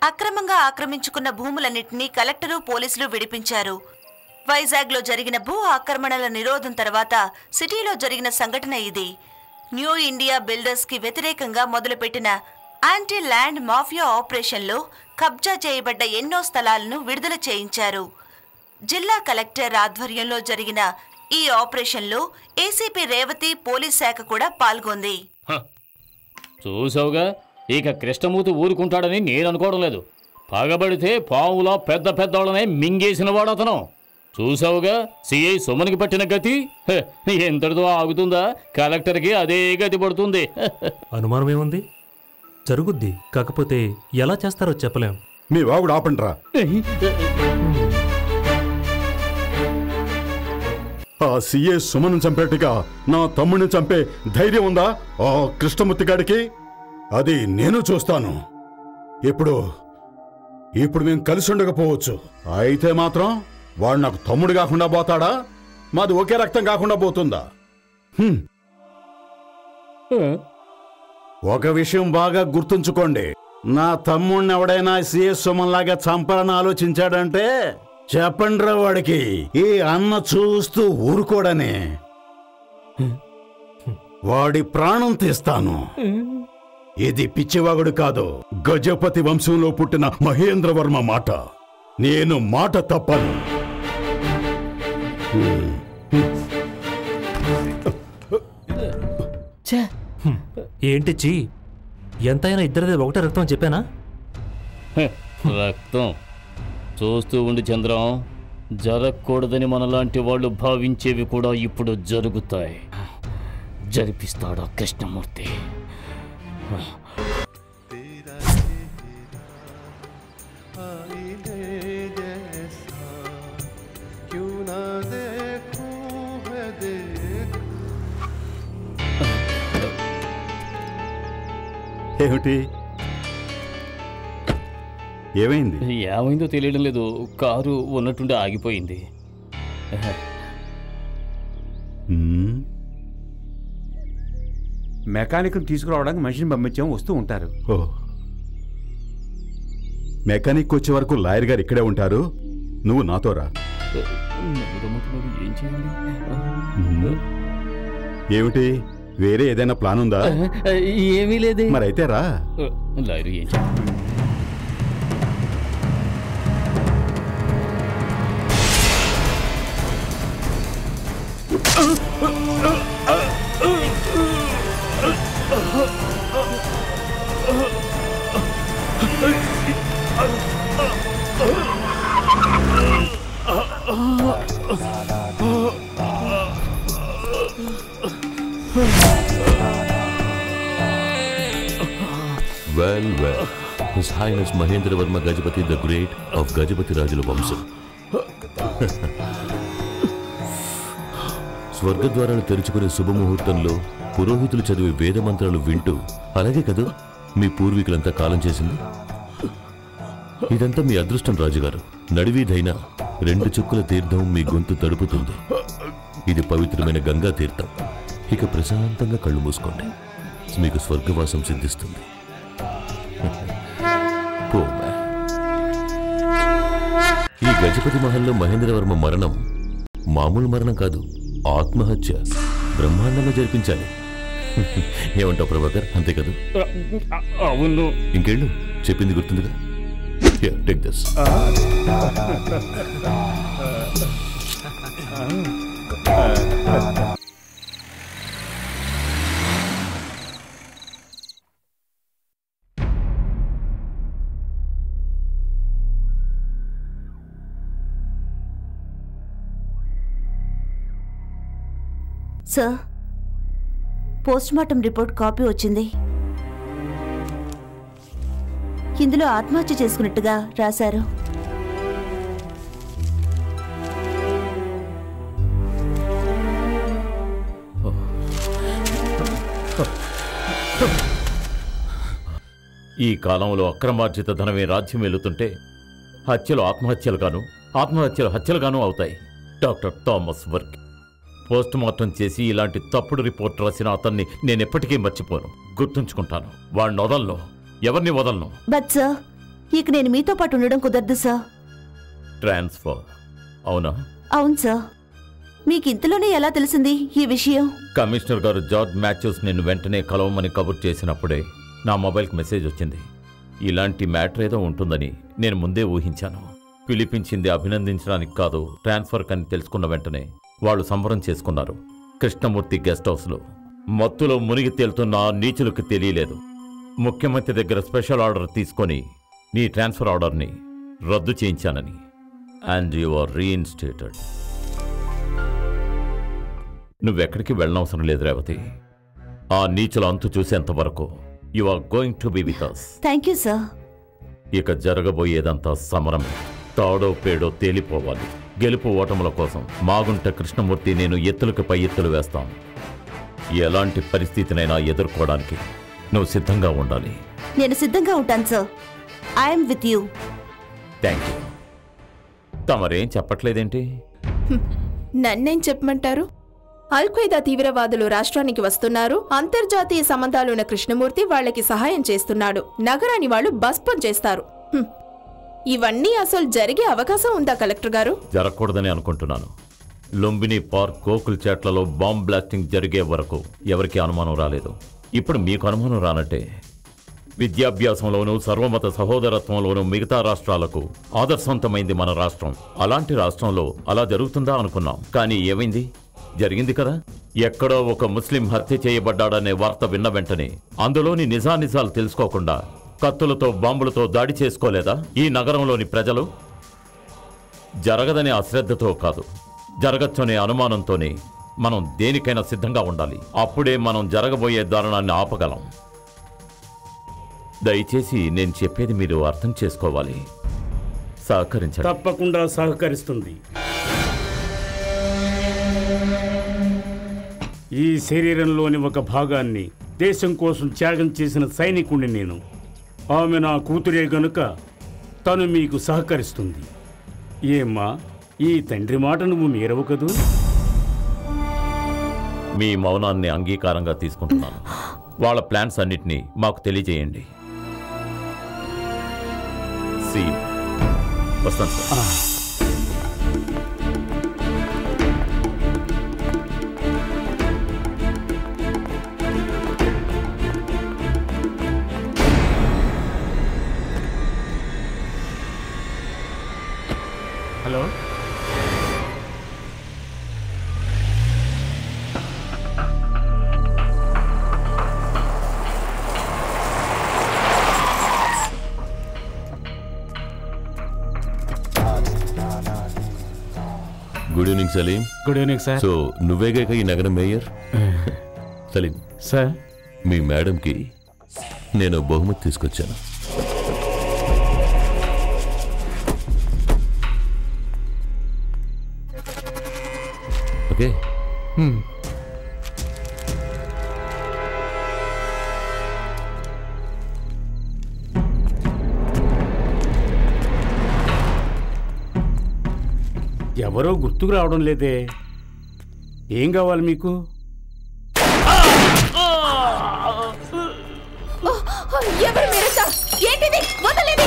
అక్రమంగా ఆక్రమించుకున్న భూములన్నింటినీ కలెక్టరు పోలీసులు విడిపించారు. వైజాగ్లో జరిగిన భూ ఆక్రమణల నిరోధం తర్వాత సిటీలో జరిగిన సంఘటన ఇది. న్యూ ఇండియా బిల్డర్స్కి వ్యతిరేకంగా మొదలుపెట్టిన యాంటీ ల్యాండ్ మాఫియా ఆపరేషన్లో కబ్జా చేయబడ్డ ఎన్నో స్థలాలను విడుదల చేయించారు. జిల్లా కలెక్టర్ ఆధ్వర్యంలో జరిగిన ఈ ఆపరేషన్లో ఏసీపీ రేవతి పోలీస్ శాఖ కూడా పాల్గొంది. చూసావుగా, ఇక కృష్ణమూర్తి ఊరుకుంటాడని నేను అనుకోవడం లేదు. పగబడితే పావులా పెద్ద పెద్దవాళ్ళనే మింగేసిన వాడు అతను. చూసావుగా సిఐ సుమన్కి పట్టిన గతి. ఎంతటితో ఆగుతుందా? కలెక్టర్కి అదే గతి పడుతుంది. అనుమానం ఏముంది? జరుగుద్ది. కాకపోతే ఎలా చేస్తారో చెప్పలేం. మీ వాగుడు ఆపండ్రా. ఆ సిఏ సుమన్ చంపేట్టుగా నా తమ్ముడిని చంపే ధైర్యం ఉందా ఆ కృష్ణమూర్తి గాడికి? అది నేను చూస్తాను. ఇప్పుడు మేము కలిసి ఉండకపోవచ్చు. అయితే మాత్రం వాడు నాకు తమ్ముడు కాకుండా పోతాడా? మాది ఒకే రక్తం కాకుండా పోతుందా? ఒక విషయం బాగా గుర్తుంచుకోండి. నా తమ్ముడిని ఎవడైనా సిఏ సుమన్ లాగా చంపాలని ఆలోచించాడంటే చెప్పండ్రా వాడికి ఈ అన్న చూస్తూ ఊరుకోడనే. వాడి ప్రాణం తీస్తాను. ఇది పిచ్చివాగుడు కాదు, గజపతి వంశంలో పుట్టిన మహేంద్రవర్మ మాట. నేను మాట తప్పను. ఏంటి చీ, ఎంతైనా ఇద్దరిదే ఒకటే రక్తం చెప్పానా? రక్తం చూస్తూ ఉండి చంద్రం, జరగకూడదని మనలాంటి వాళ్ళు భావించేవి కూడా ఇప్పుడు జరుగుతాయి. జరిపిస్తాడా కృష్ణమూర్తి? ఏమిటి? ఏమైంది? ఏమైందో తెలియడం లేదు. కారు ఉన్నట్టుండి ఆగిపోయింది. మెకానిక్ని తీసుకురావడానికి మనిషిని పంపించాం, వస్తూ ఉంటారు. ఓ, మెకానిక్ వచ్చే వరకు లాయర్ గారు ఇక్కడే ఉంటారు. నువ్వు నాతో రా. ఏం చేయాలి? ఏమిటి, వేరే ఏదైనా ప్లాన్ ఉందా? ఏమీ లేదే. మరైతే రా. లాయర్ ఏం చేయాలి? Well, His Highness Mahendravarma Gajapati the Great of Gajapati Rajula వంశం. స్వర్గద్వారాలు తెరుచుకునే శుభముహూర్తంలో పురోహితులు చదివే వేద మంత్రాలు వింటూ, అలాగే కదా మీ పూర్వీకులంతా కాలం చేసింది. ఇదంతా మీ అదృష్టం రాజుగారు. నడివీధైనా 2 చుక్కల తీర్థం మీ గొంతు తడుపుతుంది. ఇది పవిత్రమైన గంగా తీర్థం. ఇక ప్రశాంతంగా కళ్ళు మూసుకోండి, మీకు స్వర్గవాసం సిద్ధిస్తుంది. ఈ గజపతి మహల్లో మహేంద్రవర్మ మరణం మామూలు మరణం కాదు, ఆత్మహత్య. బ్రహ్మాండంగా జరిపించాలి. ఏమంటావు ప్రభాకర్? అంతే కదా? అవును. ఇంకేళ్ళు చెప్పింది గుర్తుందిగా. Take this. Sir, postmortem report copy వచ్చింది. ఇందులో ఆత్మహత్య చేసుకున్నట్టుగా రాశారు. ఈ కాలంలో అక్రమార్జిత ధనమే రాజ్యం వెళుతుంటే హత్యలు ఆత్మహత్యలు గాను, ఆత్మహత్యలు హత్యలుగాను అవుతాయి. Doctor Thomas work post mortem చేసి ఇలాంటి తప్పుడు రిపోర్ట్ రాసిన అతన్ని నేను ఎప్పటికీ మర్చిపోను, గుర్తుంచుకుంటాను. వాడిని వదలను, ఎవరిని వదలను. బట్ సార్, ఇక నేను మీతో పాటు ఉండడం కుదరదు సార్. ట్రాన్స్ఫర్ అవునా? అవును సార్. మీకు ఇంతలోనే ఎలా తెలిసింది ఈ విషయం? కమిషనర్ గారు జార్జ్ మాథ్యూస్ నిన్ను వెంటనే కలవమని కబుర్ చేసినప్పుడే నా మొబైల్కి మెసేజ్ వచ్చింది. ఇలాంటి మ్యాటర్ ఏదో ఉంటుందని నేను ముందే ఊహించాను. పిలిపించింది అభినందించడానికి కాదు, ట్రాన్స్ఫర్ కని తెలుసుకున్న వెంటనే వాళ్ళు సంబరం చేసుకున్నారు. కృష్ణమూర్తి గెస్ట్ హౌస్లో మత్తులో మునిగి తేలుతున్న నీచులకు తెలియలేదు. ముఖ్యమంత్రి దగ్గర స్పెషల్ ఆర్డర్ తీసుకొని నీ ట్రాన్స్ఫర్ ఆర్డర్ని రద్దు చేయించానని. And you are reinstated. నువ్వెక్కడికి వెళ్ళనవసరం లేదు రేవతి. ఆ నీచుల అంతు చూసేంత వరకు you are going to be with us. Thank you sir. ఇక జరగబోయేదంతా సమరమే. తాడో పేడో తేలిపోవాలి. గెలుపు ఓటముల కోసం మాగుంట కృష్ణమూర్తి నేను ఎత్తులకు పై ఎత్తులు వేస్తాం. ఎలాంటి పరిస్థితినైనా ఎదుర్కోవడానికి నువ్వు సిద్ధంగా ఉండాలి. నేను సిద్ధంగా ఉంటాను sir. I'm with you. Thank you. తమరేం చెప్పట్లేదేంటి? నన్నేం చెప్పమంటారు? అల్-ఖైదా తీవ్రవాదులు రాష్ట్రానికి వస్తున్నారు. అంతర్జాతీయ సంబంధాలున్న కృష్ణమూర్తి వాళ్ళకి సహాయం చేస్తున్నాడు. నగరాన్ని వాళ్ళు భస్మం చేస్తారు. ఇవన్నీ అసలు జరిగే అవకాశం ఉందా కలెక్టర్ గారు? జరగకూడదని అనుకుంటున్నాను. లుంబిని పార్క్ గోకుల్ చేట్లలో బాంబ్ బ్లాస్టింగ్ జరిగే వరకు ఎవరికీ అనుమానం రాలేదు. ఇప్పుడు మీకు అనుమానం రానట్టే. విద్యాభ్యాసంలోనూ సర్వమత సహోదరత్వంలోనూ మిగతా రాష్ట్రాలకు ఆదర్శవంతమైంది మన రాష్ట్రం. అలాంటి రాష్ట్రంలో అలా జరుగుతుందా అనుకున్నాం. కానీ ఏమైంది? జరిగింది కదా. ఎక్కడో ఒక ముస్లిం హత్య చేయబడ్డాడనే వార్త విన్న వెంటనే అందులోని నిజానిజాలు తెలుసుకోకుండా కత్తులతో బాంబులతో దాడి చేసుకోలేదా ఈ నగరంలోని ప్రజలు? జరగదనే అశ్రద్ధతో కాదు, జరగచ్చనే అనుమానంతోనే మనం దేనికైనా సిద్ధంగా ఉండాలి. అప్పుడే మనం జరగబోయే దారుణాన్ని ఆపగలం. దయచేసి నేను చెప్పేది మీరు అర్థం చేసుకోవాలి. సహకరించండి. తప్పకుండా సహకరిస్తుంది. ఈ శరీరంలోని ఒక భాగాన్ని దేశం కోసం త్యాగం చేసిన సైనికుడిని నేను. ఆమె నా కూతురే గనుక తను మీకు సహకరిస్తుంది. ఏమ్మా, ఈ తండ్రి మాట నువ్వు మీరవు కదూ? మీ మౌనాన్ని అంగీకారంగా తీసుకుంటున్నాను. వాళ్ళ ప్లాన్స్ అన్నిటినీ మాకు తెలియజేయండి. వస్తాను sir. Hello, good evening Salim. Good evening sir. So నువ్వేగాక ఈ నగరం మేయర్? సలీం సార్, మీ మేడంకి నేను బహుమతి తీసుకొచ్చాను. ఓకే, ఎవరో గుర్తుకు రావడం లేదే. ఏం కావాలి మీకు? ఎవరు మీరంతా? ఏంటిది? వదలండి.